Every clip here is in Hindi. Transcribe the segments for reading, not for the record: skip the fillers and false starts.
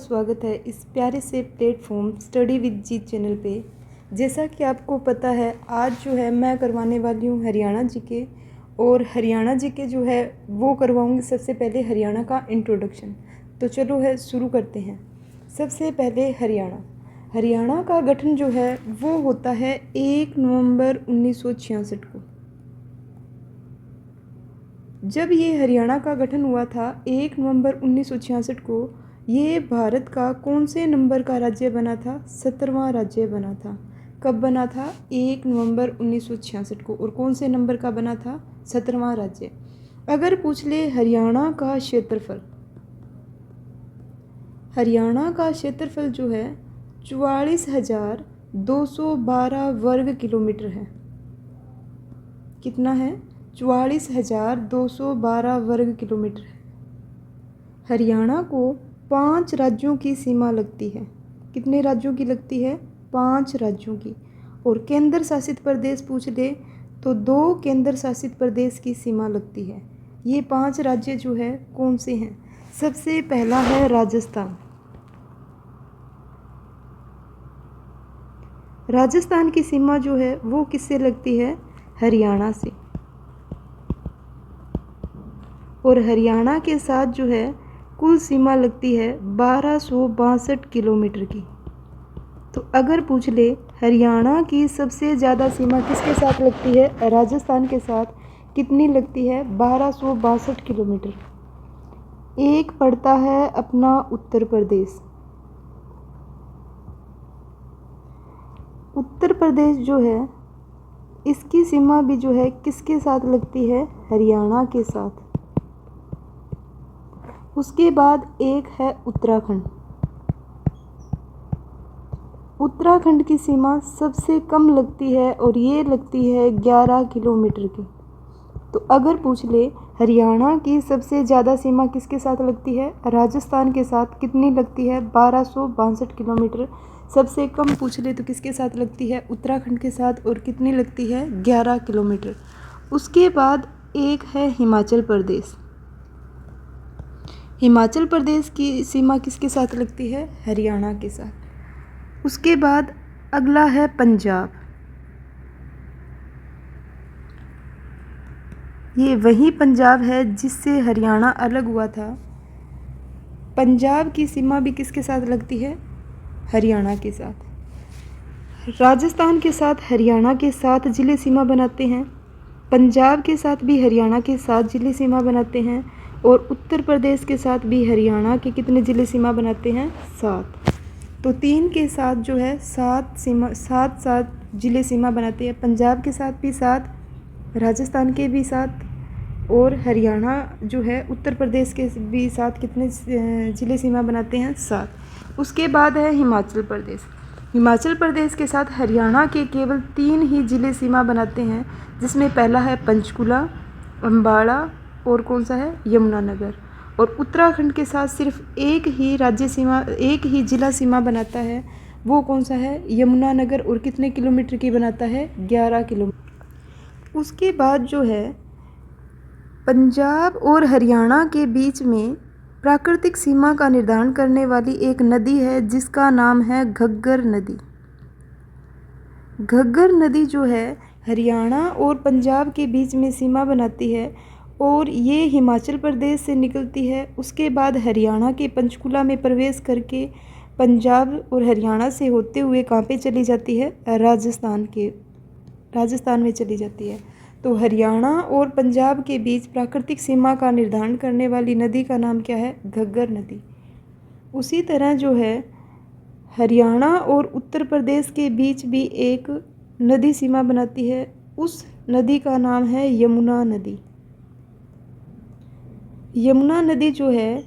स्वागत है इस प्यारे से platform study with Jeet channel पे। जैसा कि आपको पता है, आज जो है मैं करवाने वाली हूँ हरियाणा जीके। और हरियाणा जीके जो है वो करवाऊँगी सबसे पहले हरियाणा का इंट्रोडक्शन। तो चलो है शुरू करते हैं। सबसे पहले हरियाणा का गठन जो है वो होता है 1 नवंबर 1966 को। जब ये हरियाणा का गठन हुआ था 1 नवंबर 1966 को, ये भारत का कौन से नंबर का राज्य बना था? 17वां राज्य बना था। कब बना था? 1 नवंबर 1966 को। और कौन से नंबर का बना था? 17वां राज्य। अगर पूछ ले हरियाणा का क्षेत्रफल, हरियाणा का क्षेत्रफल जो है 44,212 वर्ग किलोमीटर है। कितना है? 44,212 वर्ग किलोमीटर है। हरियाणा को 5 राज्यों की सीमा लगती है। कितने राज्यों की लगती है? 5 राज्यों की। और केंद्र शासित प्रदेश पूछ ले तो 2 केंद्र शासित प्रदेश की सीमा लगती है। ये 5 राज्य जो है कौन से हैं? सबसे पहला है राजस्थान। राजस्थान की सीमा जो है वो किससे लगती है? हरियाणा से। और हरियाणा के साथ जो है कुल सीमा लगती है 1262 किलोमीटर की। तो अगर पूछ ले हरियाणा की सबसे ज़्यादा सीमा किसके साथ लगती है? राजस्थान के साथ। कितनी लगती है? 1262 किलोमीटर। एक पड़ता है अपना उत्तर प्रदेश। उत्तर प्रदेश जो है इसकी सीमा भी जो है किसके साथ लगती है? हरियाणा के साथ। उसके बाद एक है उत्तराखंड। उत्तराखंड की सीमा सबसे कम लगती है और ये लगती है 11 किलोमीटर की। तो अगर पूछ ले हरियाणा की सबसे ज़्यादा सीमा किसके साथ लगती है? राजस्थान के साथ। कितनी लगती है? 1262 किलोमीटर। सबसे कम पूछ ले तो किसके साथ लगती है? उत्तराखंड के साथ। और कितनी लगती है? 11 किलोमीटर। उसके बाद एक है हिमाचल प्रदेश। हिमाचल प्रदेश की सीमा किसके साथ लगती है? हरियाणा के साथ। उसके बाद अगला है पंजाब। ये वही पंजाब है जिससे हरियाणा अलग हुआ था। पंजाब की सीमा भी किसके साथ लगती है? हरियाणा के साथ। राजस्थान के साथ हरियाणा के 7 जिले सीमा बनाते हैं। पंजाब के साथ भी हरियाणा के 7 जिले सीमा बनाते हैं। और उत्तर प्रदेश के साथ भी हरियाणा के कितने जिले सीमा बनाते हैं? 7। तो 3 के साथ जो है 7 जिले सीमा बनाते हैं। पंजाब के साथ भी 7, राजस्थान के भी 7, और हरियाणा जो है उत्तर प्रदेश के भी 7 कितने जिले सीमा बनाते हैं? 7। उसके बाद है हिमाचल प्रदेश। हिमाचल प्रदेश के साथ हरियाणा के केवल 3 ही जिले सीमा बनाते हैं, जिसमें पहला है पंचकुला, अम्बाड़ा और कौन सा है? यमुनानगर। और उत्तराखंड के साथ सिर्फ एक ही जिला सीमा बनाता है। वो कौन सा है? यमुनानगर। और कितने किलोमीटर की बनाता है? 11 किलोमीटर। उसके बाद जो है पंजाब और हरियाणा के बीच में प्राकृतिक सीमा का निर्धारण करने वाली एक नदी है जिसका नाम है घग्गर नदी। घग्गर नदी जो है हरियाणा और पंजाब के बीच में सीमा बनाती है और ये हिमाचल प्रदेश से निकलती है। उसके बाद हरियाणा के पंचकुला में प्रवेश करके पंजाब और हरियाणा से होते हुए कहाँ पे चली जाती है? राजस्थान में चली जाती है। तो हरियाणा और पंजाब के बीच प्राकृतिक सीमा का निर्धारण करने वाली नदी का नाम क्या है? घग्गर नदी। उसी तरह जो है हरियाणा और उत्तर प्रदेश के बीच भी एक नदी सीमा बनाती है। उस नदी का नाम है यमुना नदी। यमुना नदी जो है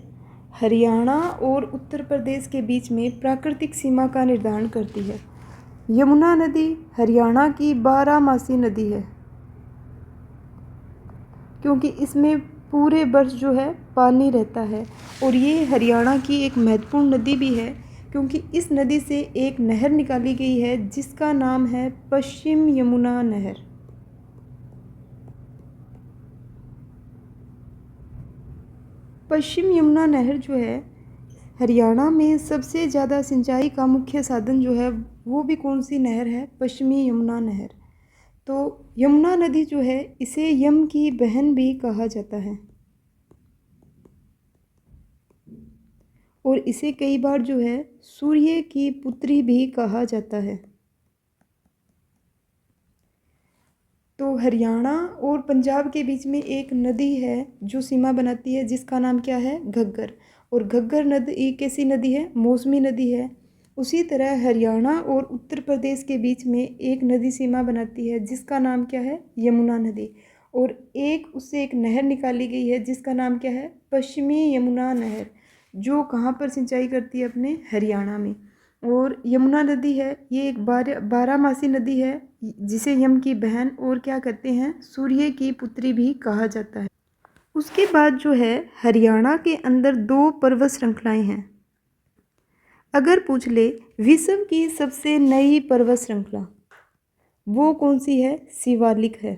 हरियाणा और उत्तर प्रदेश के बीच में प्राकृतिक सीमा का निर्धारण करती है। यमुना नदी हरियाणा की 12मासी नदी है, क्योंकि इसमें पूरे वर्ष जो है पानी रहता है। और ये हरियाणा की एक महत्वपूर्ण नदी भी है, क्योंकि इस नदी से एक नहर निकाली गई है जिसका नाम है पश्चिम यमुना नहर। पश्चिम यमुना नहर जो है हरियाणा में सबसे ज़्यादा सिंचाई का मुख्य साधन जो है वो भी कौन सी नहर है? पश्चिमी यमुना नहर। तो यमुना नदी जो है इसे यम की बहन भी कहा जाता है और इसे कई बार जो है सूर्य की पुत्री भी कहा जाता है। तो हरियाणा और पंजाब के बीच में एक नदी है जो सीमा बनाती है, जिसका नाम क्या है? घग्गर। और घग्गर नदी कैसी नदी है? मौसमी नदी है। उसी तरह हरियाणा और उत्तर प्रदेश के बीच में एक नदी सीमा बनाती है जिसका नाम क्या है? यमुना नदी। और एक उससे एक नहर निकाली गई है जिसका नाम क्या है? पश्चिमी यमुना नहर, जो कहाँ पर सिंचाई करती है? अपने हरियाणा में। और यमुना नदी है ये एक बारहमासी नदी है जिसे यम की बहन और क्या कहते हैं? सूर्य की पुत्री भी कहा जाता है। उसके बाद जो है हरियाणा के अंदर 2 पर्वत श्रृंखलाएं हैं। अगर पूछ ले विश्व की सबसे नई पर्वत श्रृंखला वो कौन सी है? शिवालिक है।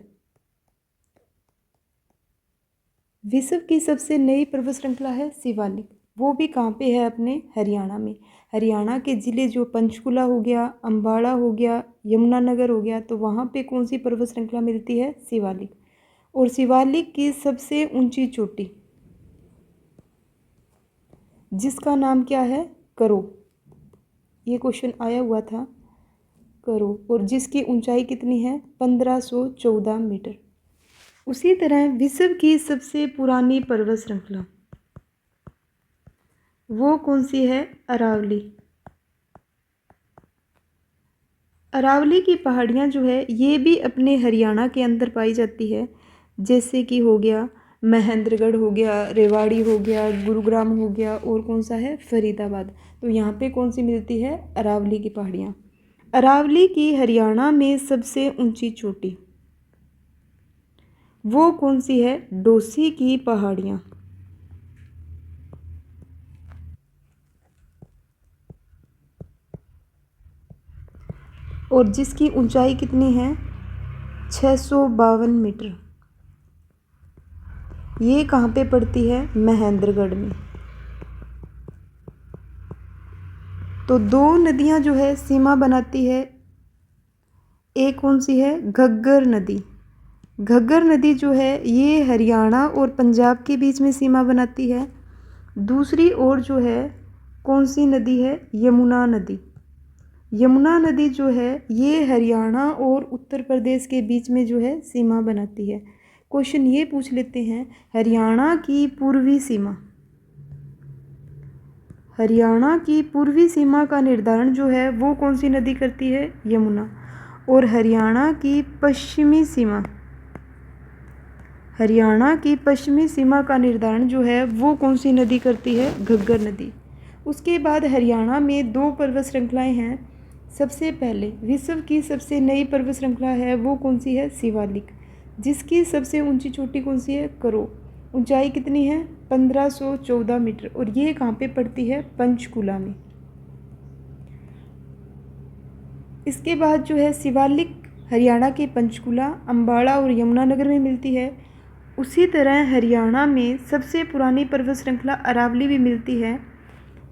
विश्व की सबसे नई पर्वत श्रृंखला है शिवालिक। वो भी कहाँ पे है? अपने हरियाणा में। हरियाणा के ज़िले जो पंचकुला हो गया, अम्बाड़ा हो गया, यमुनानगर हो गया, तो वहाँ पे कौन सी पर्वत श्रृंखला मिलती है? शिवालिक। और शिवालिक की सबसे ऊंची चोटी जिसका नाम क्या है? करो। ये क्वेश्चन आया हुआ था, करो। और जिसकी ऊंचाई कितनी है? 1514 मीटर। उसी तरह विश्व की सबसे पुरानी पर्वत श्रृंखला वो कौन सी है? अरावली। अरावली की पहाड़ियाँ जो है ये भी अपने हरियाणा के अंदर पाई जाती है, जैसे कि हो गया महेंद्रगढ़ हो गया, रेवाड़ी हो गया, गुरुग्राम हो गया, और कौन सा है? फरीदाबाद। तो यहाँ पे कौन सी मिलती है? अरावली की पहाड़ियाँ। अरावली की हरियाणा में सबसे ऊंची चोटी वो कौन सी है? डोसी की पहाड़ियाँ। और जिसकी ऊंचाई कितनी है? 652 मीटर। ये कहाँ पे पड़ती है? महेंद्रगढ़ में। तो 2 नदियाँ जो है सीमा बनाती है, एक कौन सी है? घग्गर नदी। घग्गर नदी जो है ये हरियाणा और पंजाब के बीच में सीमा बनाती है। दूसरी ओर जो है कौन सी नदी है? यमुना नदी। यमुना नदी जो है ये हरियाणा और उत्तर प्रदेश के बीच में जो है सीमा बनाती है। क्वेश्चन ये पूछ लेते हैं, हरियाणा की पूर्वी सीमा, हरियाणा की पूर्वी सीमा का निर्धारण जो है वो कौन सी नदी करती है? यमुना। और हरियाणा की पश्चिमी सीमा, हरियाणा की पश्चिमी सीमा का निर्धारण जो है वो कौन सी नदी करती है? घग्गर नदी। उसके बाद हरियाणा में 2 पर्वत श्रृंखलाएं हैं। सबसे पहले विश्व की सबसे नई पर्वत श्रृंखला है वो कौन सी है? शिवालिक। जिसकी सबसे ऊंची चोटी कौन सी है? करो। ऊंचाई कितनी है? 1514 मीटर। और ये कहाँ पे पड़ती है? पंचकुला में। इसके बाद जो है शिवालिक हरियाणा के पंचकुला, अम्बाड़ा और यमुनानगर में मिलती है। उसी तरह हरियाणा में सबसे पुरानी पर्वत श्रृंखला अरावली भी मिलती है,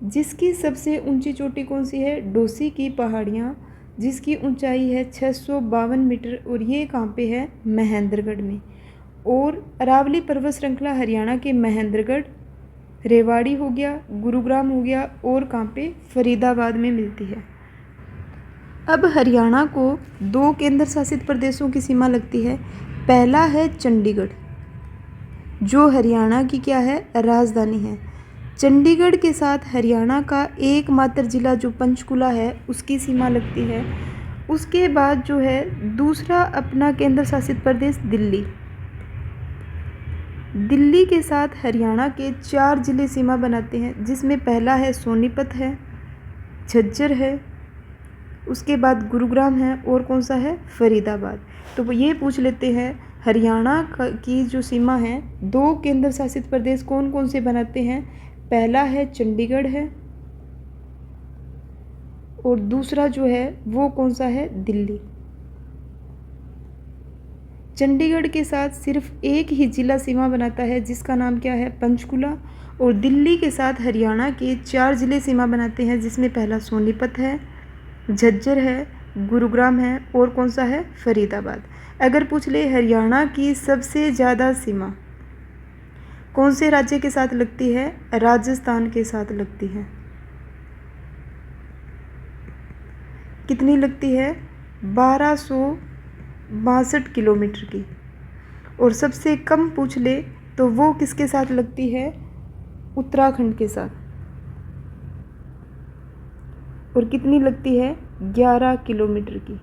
जिसकी सबसे ऊंची चोटी कौन सी है? डोसी की पहाड़ियाँ, जिसकी ऊंचाई है 652 मीटर। और ये कहाँ पे है? महेंद्रगढ़ में। और अरावली पर्वत श्रृंखला हरियाणा के महेंद्रगढ़, रेवाड़ी हो गया, गुरुग्राम हो गया, और कहाँ पे? फरीदाबाद में मिलती है। अब हरियाणा को 2 केंद्र शासित प्रदेशों की सीमा लगती है। पहला है चंडीगढ़, जो हरियाणा की क्या है? राजधानी है। चंडीगढ़ के साथ हरियाणा का एकमात्र ज़िला जो पंचकुला है उसकी सीमा लगती है। उसके बाद जो है दूसरा अपना केंद्र शासित प्रदेश दिल्ली, दिल्ली के साथ हरियाणा के 4 ज़िले सीमा बनाते हैं, जिसमें पहला है सोनीपत है, झज्जर है, उसके बाद गुरुग्राम है, और कौन सा है? फरीदाबाद। तो वो ये पूछ लेते हैं हरियाणा की जो सीमा है 2 केंद्र शासित प्रदेश कौन कौन से बनाते हैं? पहला है चंडीगढ़ है, और दूसरा जो है वो कौन सा है? दिल्ली। चंडीगढ़ के साथ सिर्फ एक ही ज़िला सीमा बनाता है जिसका नाम क्या है, पंचकुला। और दिल्ली के साथ हरियाणा के 4 ज़िले सीमा बनाते हैं, जिसमें पहला सोनीपत है, झज्जर है, गुरुग्राम है और कौन सा है, फरीदाबाद। अगर पूछ ले हरियाणा की सबसे ज़्यादा सीमा कौन से राज्य के साथ लगती है, राजस्थान के साथ लगती है। कितनी लगती है, 1262 किलोमीटर की। और सबसे कम पूछ ले तो वो किसके साथ लगती है, उत्तराखंड के साथ। और कितनी लगती है, 11 किलोमीटर की।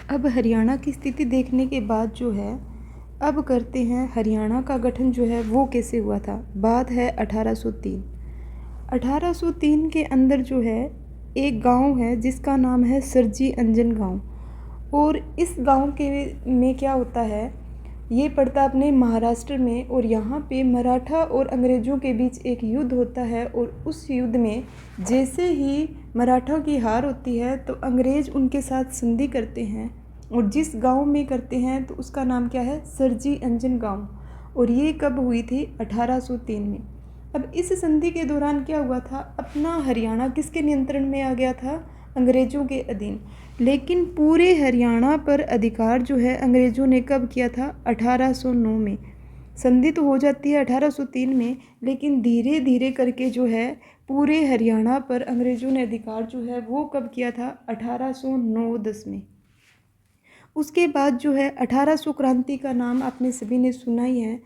अब हरियाणा की स्थिति देखने के बाद जो है, अब करते हैं हरियाणा का गठन जो है वो कैसे हुआ था। बात है 1803। 1803 के अंदर जो है एक गांव है जिसका नाम है सरजी अंजन गांव। और इस गांव के में क्या होता है, ये पड़ता अपने महाराष्ट्र में। और यहाँ पे मराठा और अंग्रेज़ों के बीच एक युद्ध होता है। और उस युद्ध में जैसे ही मराठा की हार होती है तो अंग्रेज़ उनके साथ संधि करते हैं। और जिस गांव में करते हैं तो उसका नाम क्या है, सरजी अंजन गांव। और ये कब हुई थी, 1803 में। अब इस संधि के दौरान क्या हुआ था, अपना हरियाणा किसके नियंत्रण में आ गया था, अंग्रेज़ों के अधीन। लेकिन पूरे हरियाणा पर अधिकार जो है अंग्रेज़ों ने कब किया था, 1809 में। संधि तो हो जाती है 1803 में, लेकिन धीरे धीरे करके जो है पूरे हरियाणा पर अंग्रेज़ों ने अधिकार जो है वो कब किया था, 1809-10 में। उसके बाद जो है 1800 क्रांति का नाम आपने सभी ने सुना ही है।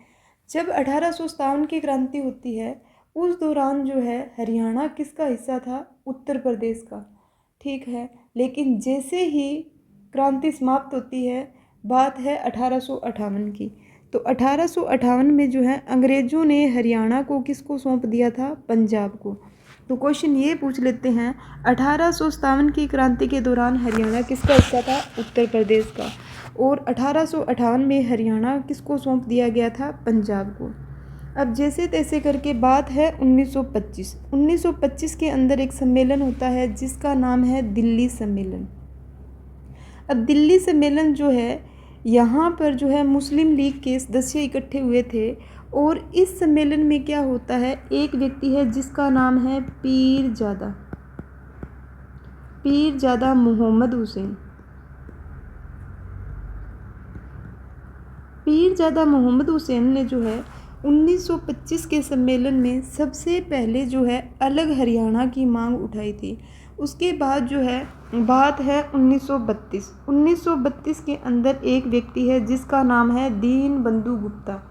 जब 1857 की क्रांति होती है उस दौरान जो है हरियाणा किसका हिस्सा था, उत्तर प्रदेश का, ठीक है। लेकिन जैसे ही क्रांति समाप्त होती है, बात है 1858 की। तो 1858 में जो है अंग्रेज़ों ने हरियाणा को किसको सौंप दिया था, पंजाब को। तो क्वेश्चन ये पूछ लेते हैं, 1857 की क्रांति के दौरान हरियाणा किसका हिस्सा था, उत्तर प्रदेश का। और 1858 में हरियाणा किसको सौंप दिया गया था, पंजाब को। अब जैसे तैसे करके बात है 1925। 1925 के अंदर एक सम्मेलन होता है जिसका नाम है दिल्ली सम्मेलन। अब दिल्ली सम्मेलन जो है, यहाँ पर जो है मुस्लिम लीग के सदस्य इकट्ठे हुए थे। और इस सम्मेलन में क्या होता है, एक व्यक्ति है जिसका नाम है पीरजादा मोहम्मद हुसैन। पीरजादा मोहम्मद हुसैन ने जो है 1925 के सम्मेलन में सबसे पहले जो है अलग हरियाणा की मांग उठाई थी। उसके बाद जो है बात है 1932। 1932 के अंदर एक व्यक्ति है जिसका नाम है दीन बंधु गुप्ता।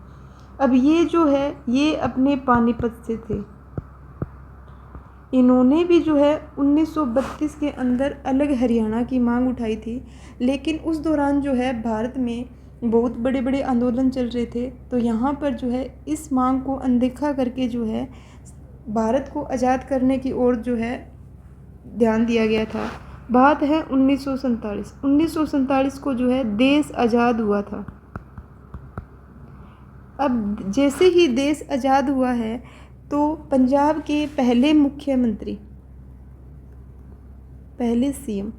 अब ये जो है ये अपने पानीपत से थे। इन्होंने भी जो है 1932 के अंदर अलग हरियाणा की मांग उठाई थी। लेकिन उस दौरान जो है भारत में बहुत बड़े बड़े आंदोलन चल रहे थे। तो यहाँ पर जो है इस मांग को अनदेखा करके जो है भारत को आज़ाद करने की ओर जो है ध्यान दिया गया था। बात है 1947। 1947 को जो है देश आज़ाद हुआ था। अब जैसे ही देश आज़ाद हुआ है तो पंजाब के पहले मुख्यमंत्री, पहले सीएम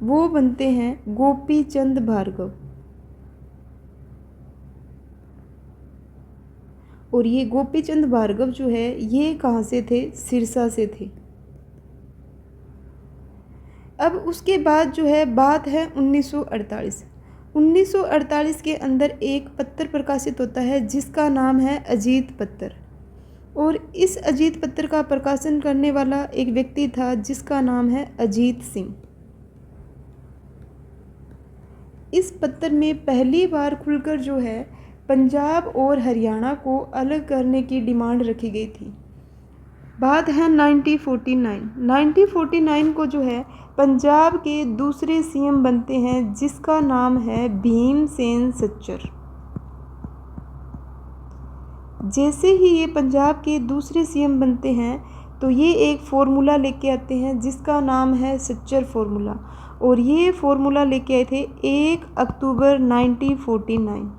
वो बनते हैं गोपी चंद भार्गव। और ये गोपी चंद भार्गव जो है ये कहाँ से थे, सिरसा से थे। अब उसके बाद जो है बात है 1948। 1948 के अंदर एक पत्र प्रकाशित होता है जिसका नाम है अजीत पत्र। और इस अजीत पत्र का प्रकाशन करने वाला एक व्यक्ति था जिसका नाम है अजीत सिंह। इस पत्र में पहली बार खुलकर जो है पंजाब और हरियाणा को अलग करने की डिमांड रखी गई थी। बात है 1949। 1949 को जो है पंजाब के दूसरे सीएम बनते हैं जिसका नाम है भीमसेन सच्चर। जैसे ही ये पंजाब के दूसरे सीएम बनते हैं तो ये एक फार्मूला लेके आते हैं जिसका नाम है सच्चर फार्मूला। और ये फार्मूला लेके आए थे 1 अक्टूबर 1949।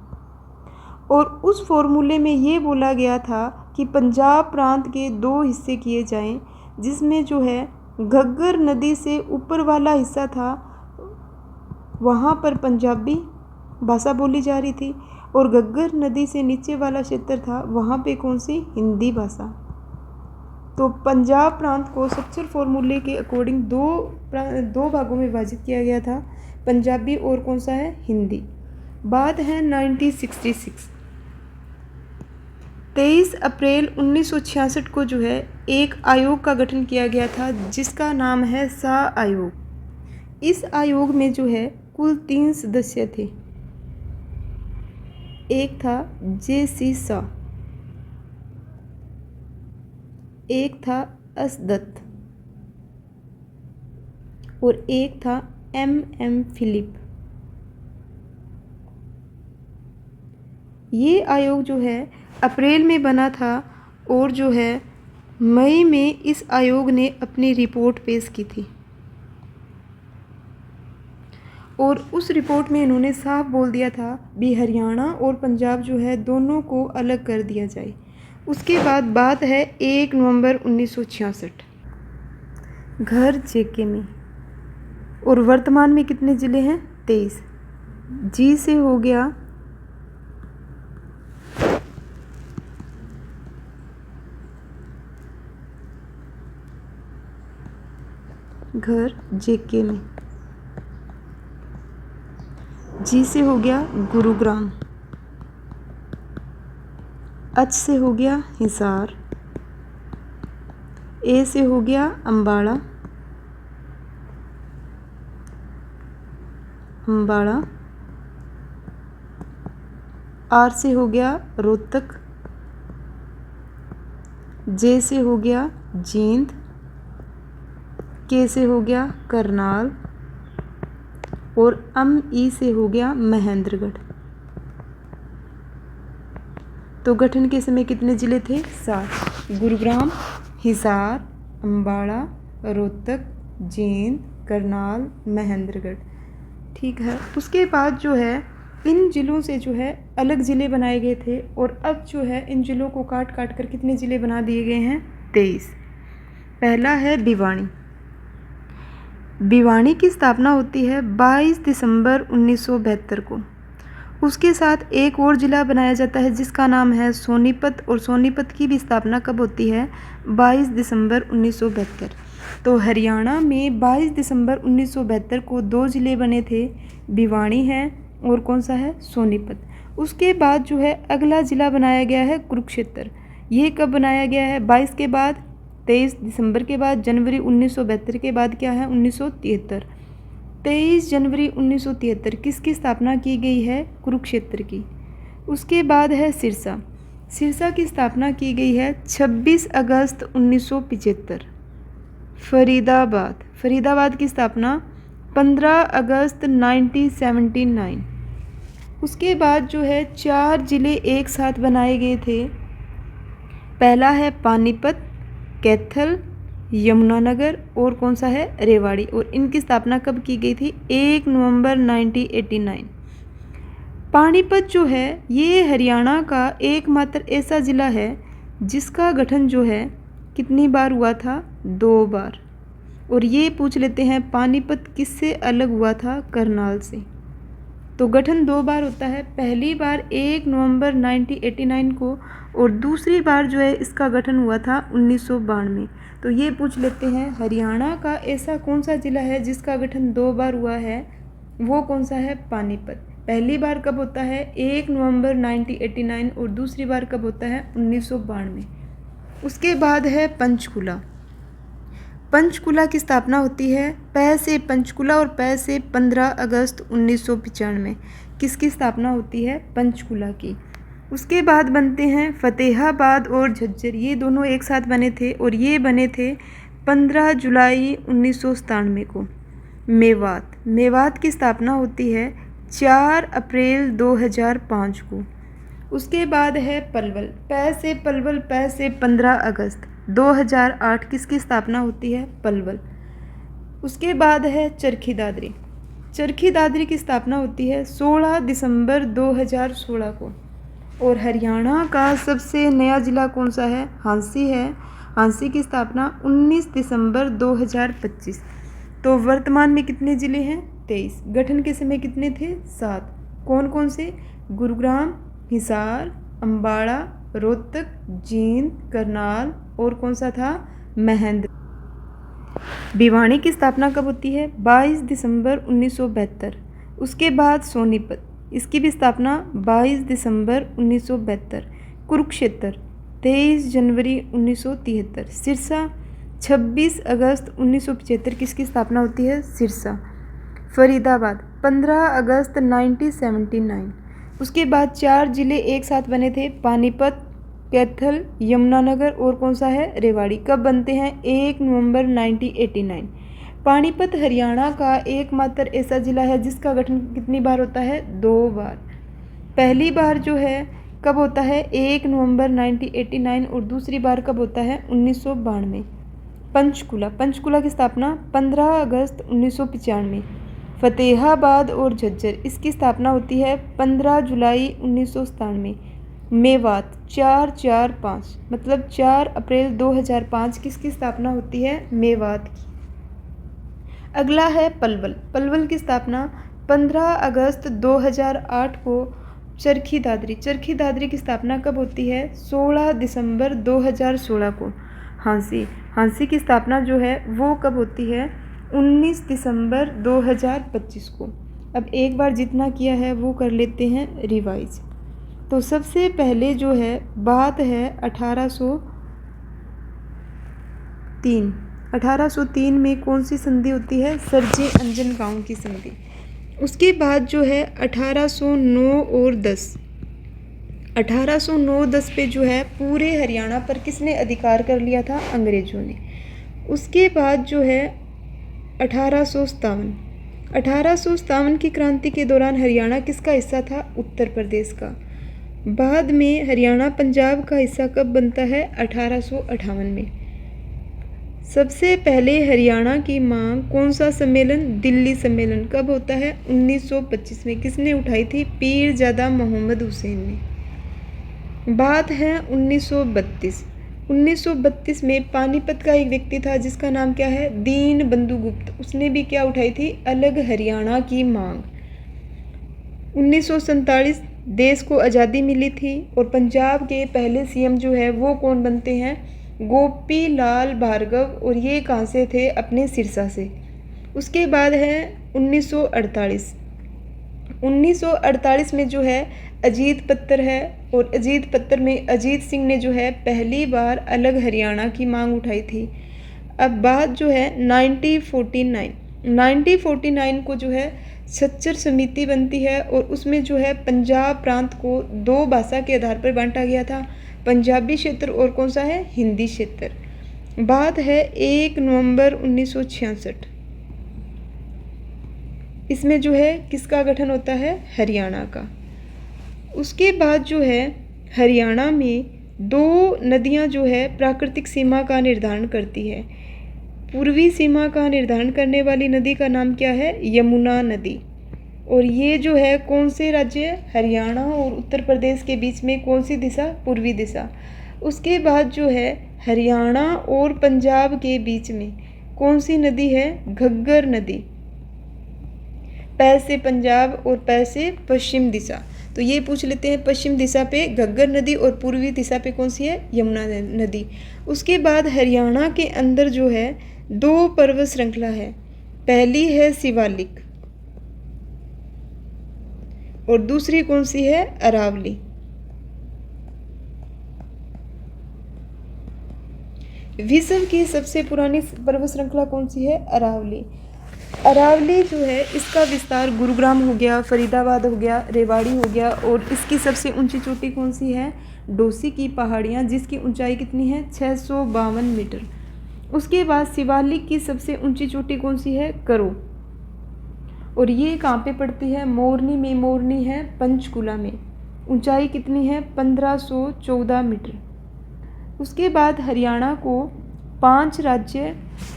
और उस फार्मूले में ये बोला गया था कि पंजाब प्रांत के 2 हिस्से किए जाएं, जिसमें जो है घग्गर नदी से ऊपर वाला हिस्सा था वहाँ पर पंजाबी भाषा बोली जा रही थी, और घग्गर नदी से नीचे वाला क्षेत्र था, वहाँ पे कौन सी, हिंदी भाषा। तो पंजाब प्रांत को स्ट्रक्चर फॉर्मूले के अकॉर्डिंग दो भागों में विभाजित किया गया था, पंजाबी और कौन सा है, हिंदी। बात है 1966। 23 अप्रैल 1966 को जो है एक आयोग का गठन किया गया था, जिसका नाम है शाह आयोग। इस आयोग में जो है कुल 3 सदस्य थे। एक था JC शाह, एक था असदत और एक था MM फिलिप। ये आयोग जो है अप्रैल में बना था और जो है मई में इस आयोग ने अपनी रिपोर्ट पेश की थी, और उस रिपोर्ट में इन्होंने साफ बोल दिया था भी हरियाणा और पंजाब जो है दोनों को अलग कर दिया जाए। उसके बाद बात है 1 नवंबर 1966। घर JK में, और वर्तमान में कितने ज़िले हैं, 23। जी से हो गया घर JK में, जी से हो गया गुरुग्राम, H से हो गया हिसार, A से हो गया अम्बाड़ा, R से हो गया रोहतक, J से हो गया जींद, K से हो गया करनाल, और E से हो गया महेंद्रगढ़। तो गठन के समय कितने ज़िले थे, 7। गुरुग्राम, हिसार, अम्बाड़ा, रोहतक, जींद, करनाल, महेंद्रगढ़। ठीक है। उसके बाद जो है इन ज़िलों से जो है अलग ज़िले बनाए गए थे, और अब जो है इन ज़िलों को काट काट कर कितने ज़िले बना दिए गए हैं, 23। पहला है भिवानी। भिवानी की स्थापना होती है 22 दिसंबर 1972 को। उसके साथ एक और ज़िला बनाया जाता है जिसका नाम है सोनीपत, और सोनीपत की भी स्थापना कब होती है, 22 दिसंबर 1972। तो हरियाणा में 22 दिसंबर 1972 को 2 ज़िले बने थे, भिवानी है और कौन सा है, सोनीपत। उसके बाद जो है अगला ज़िला बनाया गया है कुरुक्षेत्र। ये कब बनाया गया है, 22 के बाद, 23 दिसंबर के बाद, जनवरी 1972 के बाद क्या है, 1973। 23 जनवरी 1973 किसकी स्थापना की गई है, कुरुक्षेत्र की। उसके बाद है सिरसा। सिरसा की स्थापना की गई है 26 अगस्त 1975। फरीदाबाद की स्थापना 15 अगस्त 1979। उसके बाद जो है 4 ज़िले एक साथ बनाए गए थे। पहला है पानीपत, कैथल, यमुनानगर और कौन सा है, रेवाड़ी, और इनकी स्थापना कब की गई थी, 1 नवंबर 1989। पानीपत जो है ये हरियाणा का एकमात्र ऐसा ज़िला है जिसका गठन जो है कितनी बार हुआ था, 2 बार। और ये पूछ लेते हैं पानीपत किससे अलग हुआ था, करनाल से। तो गठन 2 बार होता है, पहली बार 1 नवंबर 1989 को, और दूसरी बार जो है इसका गठन हुआ था 1992। तो ये पूछ लेते हैं हरियाणा का ऐसा कौन सा ज़िला है जिसका गठन 2 बार हुआ है, वो कौन सा है, पानीपत। पहली बार कब होता है, 1 नवंबर 1989, और दूसरी बार कब होता है, 1992। उसके बाद है पंचकुला। पंचकुला की स्थापना होती है पै से पंचकुला और पै से 15 अगस्त 1995। किसकी स्थापना होती है, पंचकुला की। उसके बाद बनते हैं फतेहाबाद और झज्जर, ये दोनों एक साथ बने थे, और ये बने थे 15 जुलाई 1997 को। मेवात की स्थापना होती है 4 अप्रैल 2005 को। उसके बाद है पलवल। पै से 15 अगस्त 2008 किसकी स्थापना होती है, पलवल। उसके बाद है चरखी दादरी की स्थापना होती है 16 दिसंबर 2016 को। और हरियाणा का सबसे नया ज़िला कौन सा है, हांसी है। हांसी की स्थापना 19 दिसंबर 2025। तो वर्तमान में कितने ज़िले हैं, 23। गठन के समय कितने थे? 7। कौन कौन से? गुरुग्राम, हिसार, अम्बाड़ा, रोहतक, जींद, करनाल और कौन सा था? महेंद्र। भिवानी की स्थापना कब होती है? 22 दिसंबर 1972। उसके बाद सोनीपत, इसकी भी स्थापना 22 दिसंबर 1972। कुरुक्षेत्र 23 जनवरी 1973। सिरसा 26 अगस्त 1975 किसकी स्थापना होती है? सिरसा। फरीदाबाद 15 अगस्त 1979। उसके बाद 4 जिले एक साथ बने थे, पानीपत, कैथल, यमुनानगर और कौन सा है? रेवाड़ी। कब बनते हैं? 1 नवंबर 1989। पानीपत हरियाणा का एकमात्र ऐसा जिला है जिसका गठन कितनी बार होता है? 2 बार। पहली बार जो है कब होता है? 1 नवंबर 1989 और दूसरी बार कब होता है? 1992। पंचकुला, पंचकुला की स्थापना 15 अगस्त 1995। फतेहाबाद और झज्जर, इसकी स्थापना होती है 15 जुलाई 1997। मेवात 4/4/5 मतलब 4 अप्रैल 2005 किसकी स्थापना होती है? मेवात की। अगला है पलवल। पलवल की स्थापना 15 अगस्त 2008 को चरखी दादरी। चरखी दादरी की स्थापना कब होती है? 16 दिसंबर 2016 को। हांसी, हांसी की स्थापना जो है वो कब होती है? 19 दिसंबर 2025 को। अब एक बार जितना किया है वो कर लेते हैं रिवाइज। तो सबसे पहले जो है बात है 1803। 1803 में कौन सी संधि होती है? सरजे अंजनगांव की संधि। उसके बाद जो है 1809 और 10। 1809-10 पे जो है पूरे हरियाणा पर किसने अधिकार कर लिया था? अंग्रेजों ने। उसके बाद जो है 1857। 1857 की क्रांति के दौरान हरियाणा किसका हिस्सा था? उत्तर प्रदेश का। बाद में हरियाणा पंजाब का हिस्सा कब बनता है? 1858 में। सबसे पहले हरियाणा की मांग कौन सा सम्मेलन? दिल्ली सम्मेलन। कब होता है? 1925 में। किसने उठाई थी? पीरजादा मोहम्मद हुसैन ने। बात है 1932। 1932 में पानीपत का एक व्यक्ति था जिसका नाम क्या है? दीन बंधु गुप्त। उसने भी क्या उठाई थी? अलग हरियाणा की मांग। 1947 देश को आज़ादी मिली थी और पंजाब के पहले सीएम जो है वो कौन बनते हैं? गोपी लाल भार्गव। और ये कहाँ से थे? अपने सिरसा से। उसके बाद है 1948। 1948 में जो है अजीत पत्र है और अजीत पत्र में अजीत सिंह ने जो है पहली बार अलग हरियाणा की मांग उठाई थी। अब बात जो है 1949 को जो है सच्चर समिति बनती है और उसमें जो है पंजाब प्रांत को 2 भाषा के आधार पर बांटा गया था, पंजाबी क्षेत्र और कौन सा है? हिंदी क्षेत्र। बात है 1 नवंबर 1966। इसमें जो है किसका गठन होता है? हरियाणा का। उसके बाद जो है हरियाणा में 2 नदियां जो है प्राकृतिक सीमा का निर्धारण करती है। पूर्वी सीमा का निर्धारण करने वाली नदी का नाम क्या है? यमुना नदी। और ये जो है कौन से राज्य? हरियाणा और उत्तर प्रदेश के बीच में कौन सी दिशा? पूर्वी दिशा। उसके बाद जो है हरियाणा और पंजाब के बीच में कौन सी नदी है? घग्गर नदी। पै से पंजाब और पै से पश्चिम दिशा। तो ये पूछ लेते हैं पश्चिम दिशा पे घग्गर नदी और पूर्वी दिशा पे कौन सी है? यमुना नदी। उसके बाद हरियाणा के अंदर जो है 2 पर्वत श्रृंखला है। पहली है शिवालिक और दूसरी कौन सी है? अरावली। विश्व की सबसे पुरानी पर्वत श्रृंखला कौन सी है? अरावली। अरावली जो है इसका विस्तार गुरुग्राम हो गया, फरीदाबाद हो गया, रेवाड़ी हो गया और इसकी सबसे ऊंची चोटी कौन सी है? डोसी की पहाड़ियाँ, जिसकी ऊंचाई कितनी है? 652 मीटर। उसके बाद शिवालिक की सबसे ऊंची चोटी कौन सी है? करो। और ये कहाँ पे पड़ती है? मोरनी में। मोरनी है पंचकुला में। ऊंचाई कितनी है? 1514 मीटर। उसके बाद हरियाणा को 5 राज्य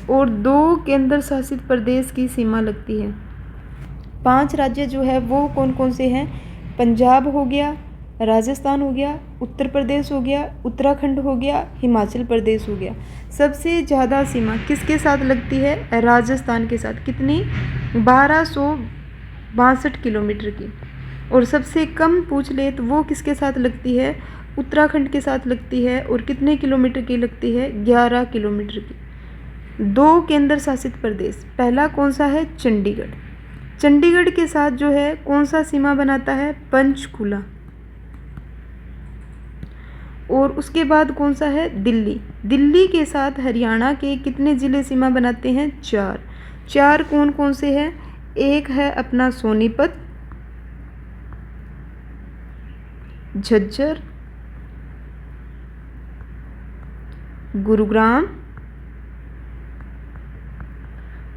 और 2 केंद्र शासित प्रदेश की सीमा लगती है। 5 राज्य जो है वो कौन कौन से हैं? पंजाब हो गया, राजस्थान हो गया, उत्तर प्रदेश हो गया, उत्तराखंड हो गया, हिमाचल प्रदेश हो गया। सबसे ज़्यादा सीमा किसके साथ लगती है? राजस्थान के साथ। कितनी? 1262 किलोमीटर की। और सबसे कम पूछ ले तो वो किसके साथ लगती है? उत्तराखंड के साथ लगती है। और कितने किलोमीटर की लगती है? 11 किलोमीटर की। 2 केंद्र शासित प्रदेश, पहला कौन सा है? चंडीगढ़। चंडीगढ़ के साथ जो है कौन सा सीमा बनाता है? पंचकुला। और उसके बाद कौन सा है? दिल्ली। दिल्ली के साथ हरियाणा के कितने ज़िले सीमा बनाते हैं? 4। 4 कौन कौन से हैं? एक है अपना सोनीपत, झज्जर, गुरुग्राम,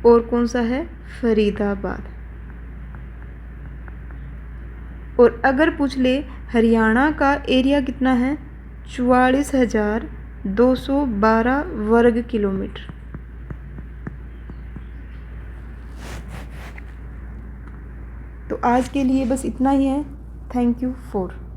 और कौन सा है? फरीदाबाद। और अगर पूछ ले हरियाणा का एरिया कितना है? 44,212 वर्ग किलोमीटर। तो आज के लिए बस इतना ही है। Thank you for